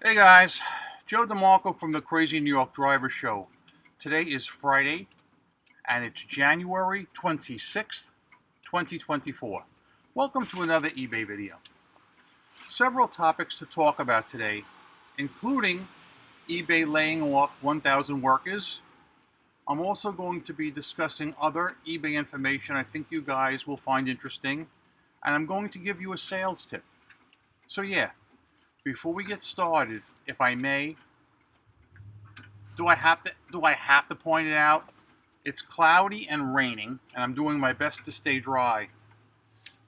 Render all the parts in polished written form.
Hey guys, Joe DeMarco from the Crazy New York Driver Show. Today is Friday and it's January 26th, 2024. Welcome to another eBay video. Several topics to talk about today, including eBay laying off 1,000 workers. I'm also going to be discussing other eBay information I think you guys will find interesting, and I'm going to give you a sales tip. So yeah, before we get started, if I may, do I have to point it out? It's cloudy and raining, and I'm doing my best to stay dry.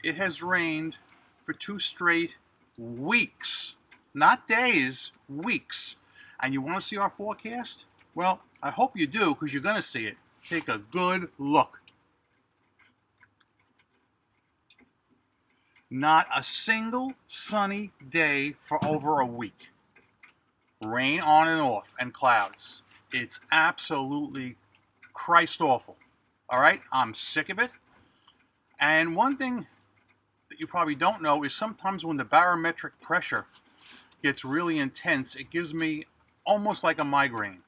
It has rained for 2 straight weeks, not days, weeks. And you want to see our forecast? Well, I hope you do, because you're going to see it. Take a good look. Not a single sunny day for over a week. Rain on and off and clouds. It's absolutely Christ awful. All right, I'm sick of it. And one thing that you probably don't know is sometimes when the barometric pressure gets really intense, it gives me almost like a migraine.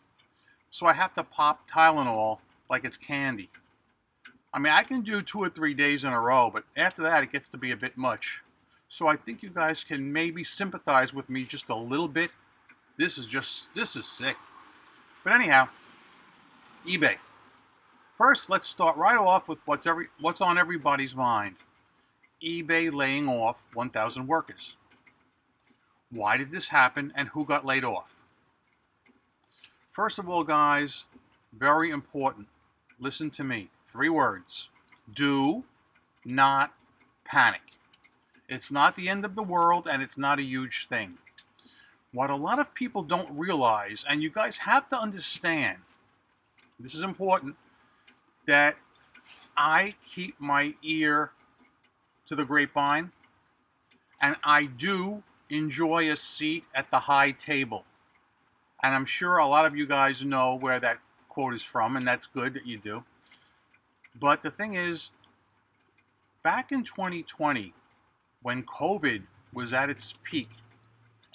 So I have to pop Tylenol like it's candy. I mean, I can do 2 or 3 days in a row, but after that, it gets to be a bit much. So I think you guys can maybe sympathize with me just a little bit. This is sick. But anyhow, eBay. First, let's start right off with what's on everybody's mind. eBay laying off 1,000 workers. Why did this happen, and who got laid off? First of all, guys, very important. Listen to me. 3 words. Do not panic. It's not the end of the world, and it's not a huge thing. What a lot of people don't realize, and you guys have to understand, this is important, that I keep my ear to the grapevine, and I do enjoy a seat at the high table. And I'm sure a lot of you guys know where that quote is from, and that's good that you do. But the thing is, back in 2020, when COVID was at its peak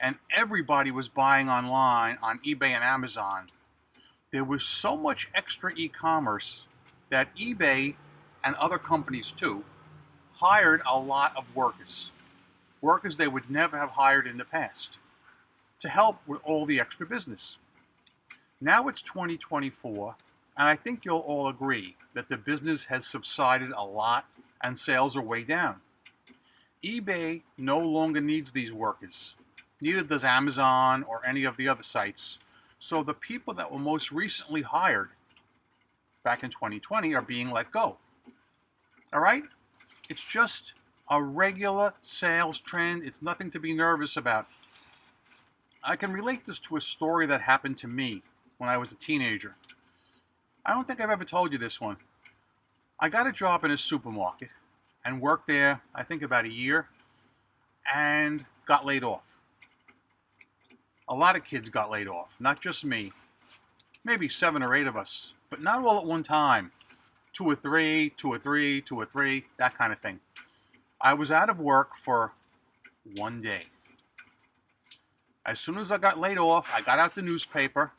and everybody was buying online on eBay and Amazon, there was so much extra e-commerce that eBay and other companies too hired a lot of workers they would never have hired in the past to help with all the extra business. Now it's 2024, and I think you'll all agree that the business has subsided a lot and sales are way down. eBay no longer needs these workers. Neither does Amazon or any of the other sites. So the people that were most recently hired back in 2020 are being let go. All right? It's just a regular sales trend. It's nothing to be nervous about. I can relate this to a story that happened to me when I was a teenager. I don't think I've ever told you this one. I got a job in a supermarket and worked there, I think about a year, and got laid off. A lot of kids got laid off, not just me. Maybe 7 or 8 of us, but not all at one time. 2 or 3, 2 or 3, 2 or 3, that kind of thing. I was out of work for 1 day. As soon as I got laid off, I got out the newspaper,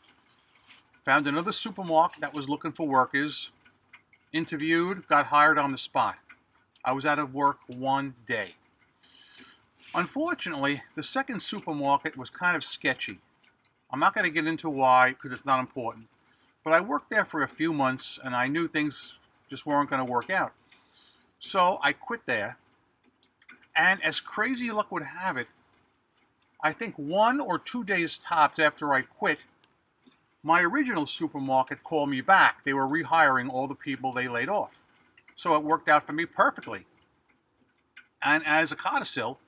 found another supermarket that was looking for workers, interviewed, got hired on the spot. I was out of work 1 day. Unfortunately, the second supermarket was kind of sketchy. I'm not going to get into why, because it's not important. But I worked there for a few months, and I knew things just weren't going to work out. So I quit there. And as crazy luck would have it, I think 1 or 2 days tops after I quit, my original supermarket called me back. They were rehiring all the people they laid off. So it worked out for me perfectly. And as a codicil,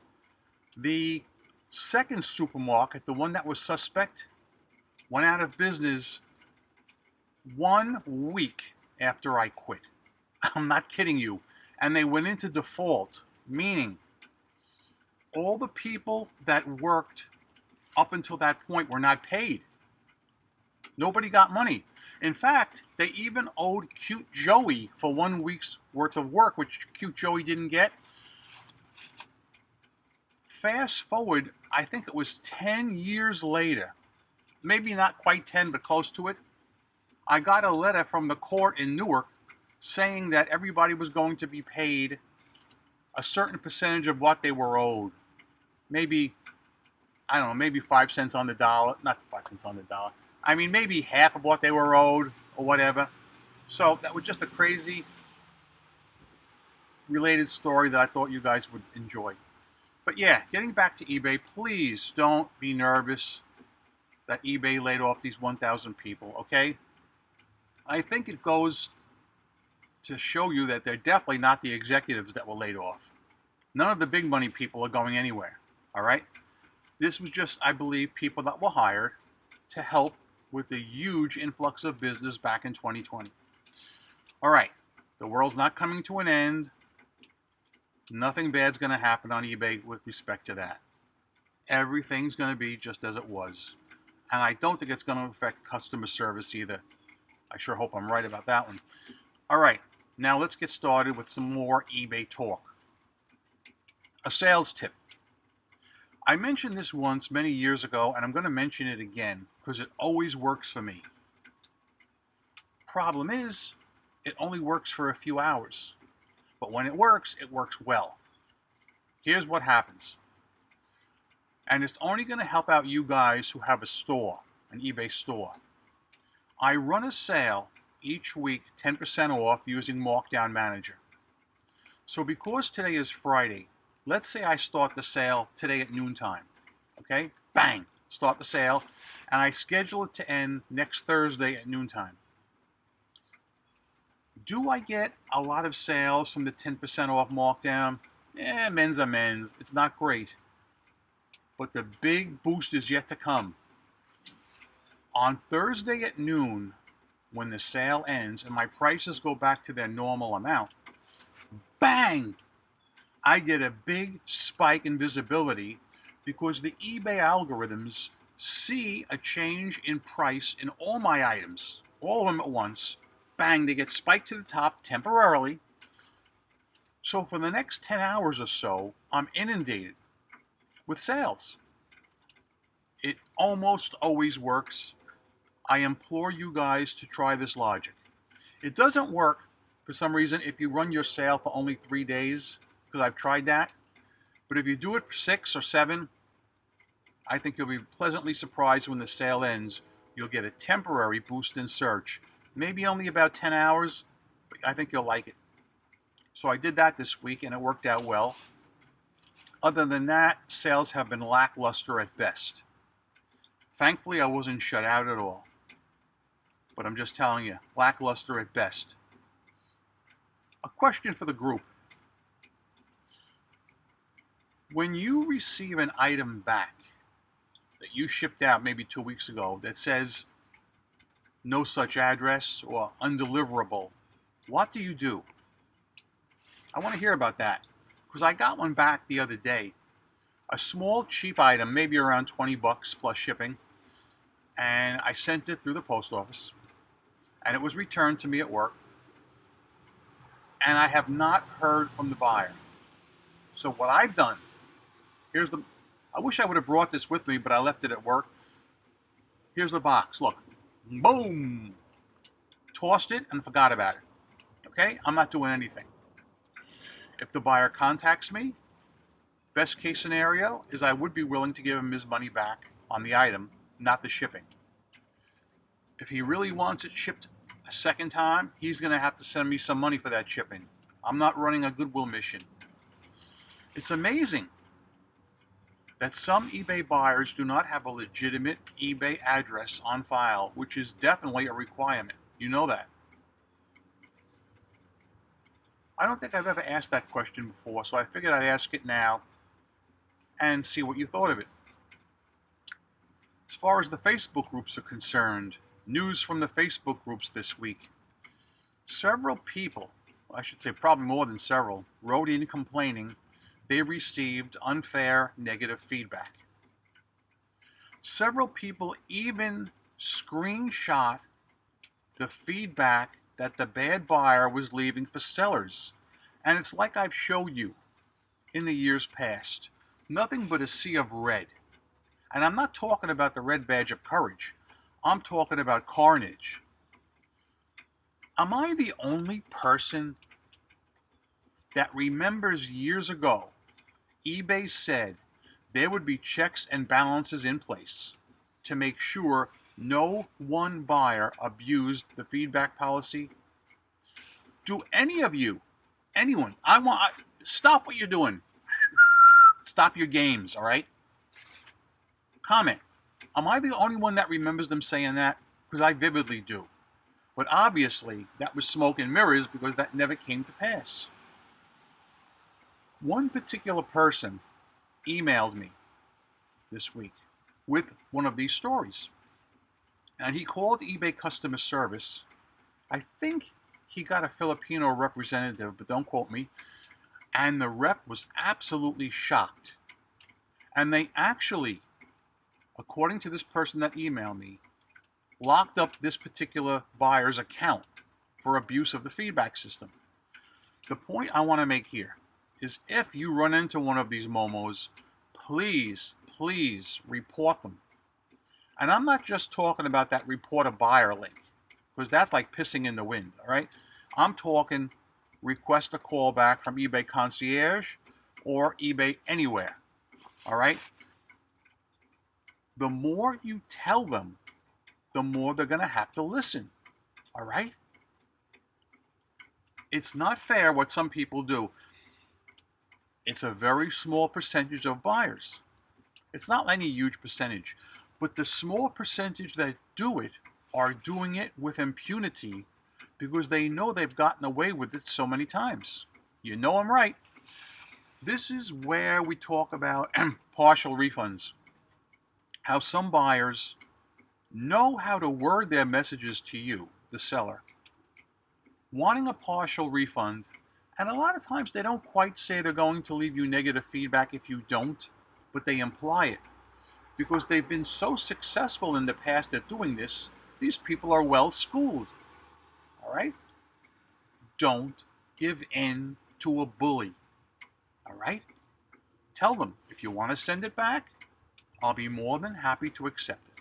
the second supermarket, the one that was suspect, went out of business 1 week after I quit. I'm not kidding you. And they went into default, meaning all the people that worked up until that point were not paid. Nobody got money. In fact, they even owed Cute Joey for 1 week's worth of work, which Cute Joey didn't get. Fast forward, I think it was 10 years later, maybe not quite 10, but close to it, I got a letter from the court in Newark saying that everybody was going to be paid a certain percentage of what they were owed. Maybe, I don't know, maybe 5 cents on the dollar. Not 5 cents on the dollar. I mean, maybe half of what they were owed or whatever. So that was just a crazy related story that I thought you guys would enjoy. But yeah, getting back to eBay, please don't be nervous that eBay laid off these 1,000 people, okay? I think it goes to show you that they're definitely not the executives that were laid off. None of the big money people are going anywhere, all right? This was just, I believe, people that were hired to help with the huge influx of business back in 2020. All right, the world's not coming to an end. Nothing bad's going to happen on eBay with respect to that. Everything's going to be just as it was. And I don't think it's going to affect customer service either. I sure hope I'm right about that one. All right, now let's get started with some more eBay talk. A sales tip. I mentioned this once many years ago, and I'm going to mention it again because it always works for me. Problem is, it only works for a few hours. But when it works well. Here's what happens. And it's only going to help out you guys who have a store, an eBay store. I run a sale each week, 10% off using Markdown Manager. So because today is Friday, let's say I start the sale today at noontime. Okay? Bang! Start the sale. And I schedule it to end next Thursday at noontime. Do I get a lot of sales from the 10% off markdown? Men's are men's. It's not great. But the big boost is yet to come. On Thursday at noon, when the sale ends and my prices go back to their normal amount, bang! I get a big spike in visibility because the eBay algorithms see a change in price in all my items, all of them at once. Bang, they get spiked to the top temporarily. So for the next 10 hours or so, I'm inundated with sales. It almost always works. I implore you guys to try this logic. It doesn't work for some reason if you run your sale for only 3 days, because I've tried that. But if you do it for 6 or 7, I think you'll be pleasantly surprised when the sale ends. You'll get a temporary boost in search. Maybe only about 10 hours, but I think you'll like it. So I did that this week and it worked out well. Other than that, sales have been lackluster at best. Thankfully, I wasn't shut out at all. But I'm just telling you, lackluster at best. A question for the group. When you receive an item back that you shipped out maybe 2 weeks ago that says no such address or undeliverable, what do? I want to hear about that because I got one back the other day. A small cheap item, maybe around 20 bucks plus shipping, and I sent it through the post office and it was returned to me at work and I have not heard from the buyer. So what I've done, I wish I would have brought this with me, but I left it at work. Here's the box, look. Boom! Tossed it and forgot about it. Okay? I'm not doing anything. If the buyer contacts me, best case scenario is I would be willing to give him his money back on the item, not the shipping. If he really wants it shipped a second time, he's going to have to send me some money for that shipping. I'm not running a goodwill mission. It's amazing that some eBay buyers do not have a legitimate eBay address on file, which is definitely a requirement. You know that. I don't think I've ever asked that question before, so I figured I'd ask it now and see what you thought of it. As far as the Facebook groups are concerned, news from the Facebook groups this week. Several people, I should say probably more than several, wrote in complaining they received unfair negative feedback. Several people even screenshot the feedback that the bad buyer was leaving for sellers. And it's like I've showed you in the years past. Nothing but a sea of red. And I'm not talking about the red badge of courage. I'm talking about carnage. Am I the only person that remembers years ago eBay said there would be checks and balances in place to make sure no one buyer abused the feedback policy? Do any of you, anyone, stop what you're doing. Stop your games, all right? Comment. Am I the only one that remembers them saying that? Because I vividly do. But obviously, that was smoke and mirrors because that never came to pass. One particular person emailed me this week with one of these stories. And he called eBay customer service. I think he got a Filipino representative, but don't quote me. And the rep was absolutely shocked. And they actually, according to this person that emailed me, locked up this particular buyer's account for abuse of the feedback system. The point I want to make here is if you run into one of these momos, please report them. And I'm not just talking about that report a buyer link, because that's like pissing in the wind, all right? I'm talking request a call back from eBay Concierge or eBay Anywhere, all right? The more you tell them, the more they're going to have to listen, all right? It's not fair what some people do. It's a very small percentage of buyers. It's not any huge percentage, but the small percentage that do it are doing it with impunity because they know they've gotten away with it so many times. You know I'm right. This is where we talk about partial refunds. How some buyers know how to word their messages to you, the seller, wanting a partial refund, and a lot of times they don't quite say they're going to leave you negative feedback if you don't, but they imply it. Because they've been so successful in the past at doing this, these people are well schooled. All right? Don't give in to a bully. All right? Tell them, if you want to send it back, I'll be more than happy to accept it.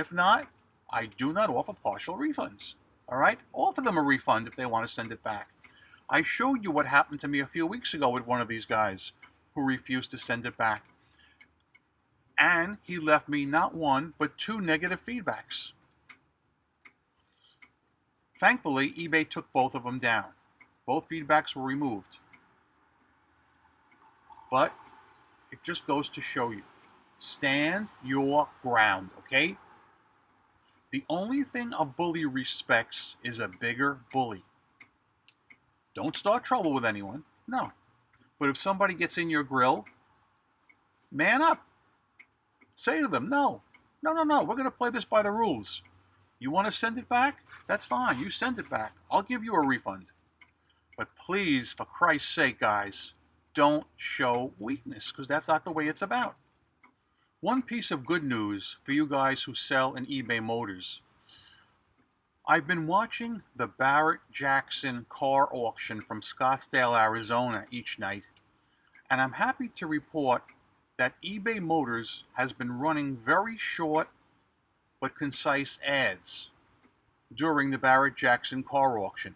If not, I do not offer partial refunds. All right? Offer them a refund if they want to send it back. I showed you what happened to me a few weeks ago with one of these guys who refused to send it back. And he left me not one, but 2 negative feedbacks. Thankfully, eBay took both of them down. Both feedbacks were removed. But it just goes to show you, stand your ground, okay? The only thing a bully respects is a bigger bully. Don't start trouble with anyone, no. But if somebody gets in your grill, man up. Say to them, no, we're going to play this by the rules. You want to send it back? That's fine, you send it back. I'll give you a refund. But please, for Christ's sake, guys, don't show weakness, because that's not the way it's about. One piece of good news for you guys who sell in eBay Motors. I've been watching the Barrett-Jackson car auction from Scottsdale, Arizona each night, and I'm happy to report that eBay Motors has been running very short but concise ads during the Barrett-Jackson car auction.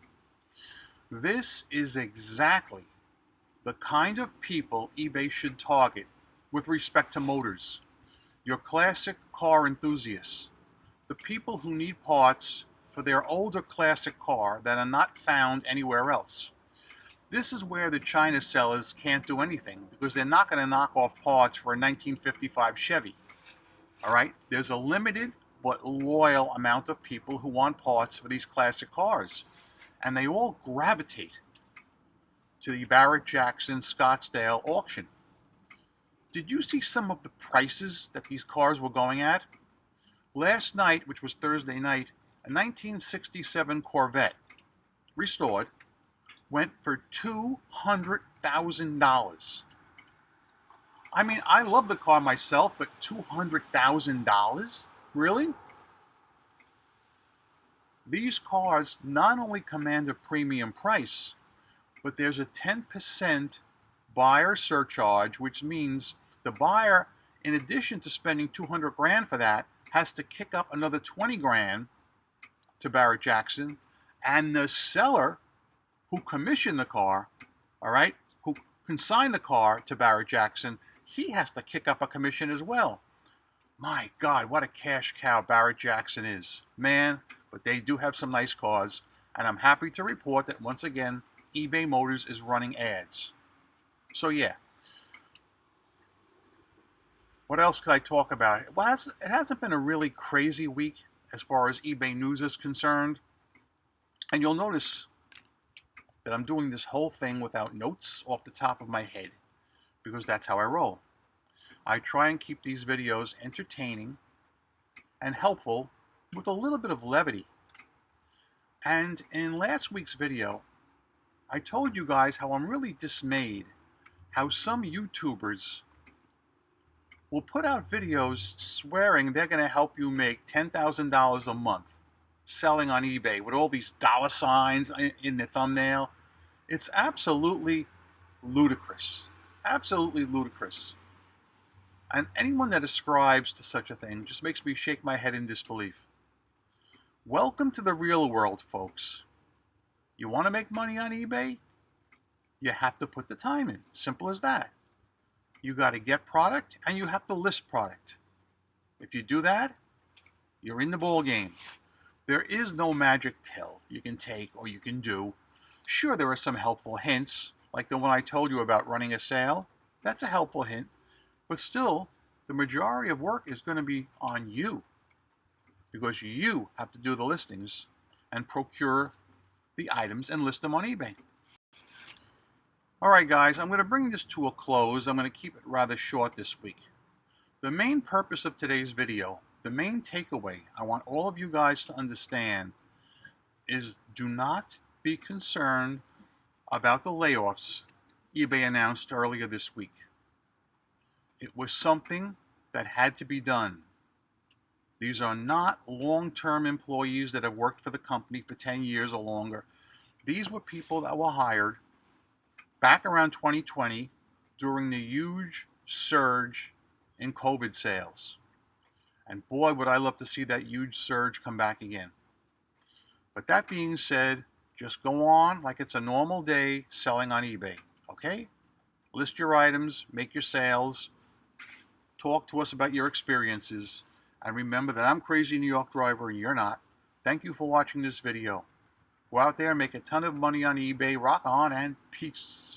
This is exactly the kind of people eBay should target with respect to motors. Your classic car enthusiasts, the people who need parts for their older classic car that are not found anywhere else. This is where the China sellers can't do anything because they're not going to knock off parts for a 1955 Chevy. All right? There's a limited but loyal amount of people who want parts for these classic cars, and they all gravitate to the Barrett-Jackson Scottsdale auction. Did you see some of the prices that these cars were going at? Last night, which was Thursday night, a 1967 Corvette, restored, went for $200,000. I mean, I love the car myself, but $200,000? Really? These cars not only command a premium price, but there's a 10% buyer surcharge, which means the buyer, in addition to spending 200 grand for that, has to kick up another 20 grand to Barrett Jackson, and the seller who commissioned the car, all right, who consigned the car to Barrett Jackson, he has to kick up a commission as well. My God, what a cash cow Barrett Jackson is. Man, but they do have some nice cars, and I'm happy to report that once again, eBay Motors is running ads. So yeah. What else could I talk about? Well, it hasn't been a really crazy week as far as eBay news is concerned. And you'll notice that I'm doing this whole thing without notes off the top of my head, because that's how I roll. I try and keep these videos entertaining and helpful with a little bit of levity. And in last week's video, I told you guys how I'm really dismayed how some YouTubers will put out videos swearing they're going to help you make $10,000 a month selling on eBay with all these dollar signs in the thumbnail. It's absolutely ludicrous. Absolutely ludicrous. And anyone that ascribes to such a thing just makes me shake my head in disbelief. Welcome to the real world, folks. You want to make money on eBay? You have to put the time in. Simple as that. You got to get product and you have to list product. If you do that, you're in the ball game. There is no magic pill you can take or you can do. Sure, there are some helpful hints, like the one I told you about running a sale. That's a helpful hint. But still, the majority of work is going to be on you, because you have to do the listings and procure the items and list them on eBay. Alright guys, I'm going to bring this to a close. I'm going to keep it rather short this week. The main purpose of today's video, the main takeaway I want all of you guys to understand is do not be concerned about the layoffs eBay announced earlier this week. It was something that had to be done. These are not long-term employees that have worked for the company for 10 years or longer. These were people that were hired back around 2020 during the huge surge in COVID sales. And boy, would I love to see that huge surge come back again. But that being said, just go on like it's a normal day selling on eBay, okay? List your items, make your sales, talk to us about your experiences, and remember that I'm Crazy New York Driver and you're not. Thank you for watching this video. Go out there, make a ton of money on eBay, rock on, and peace.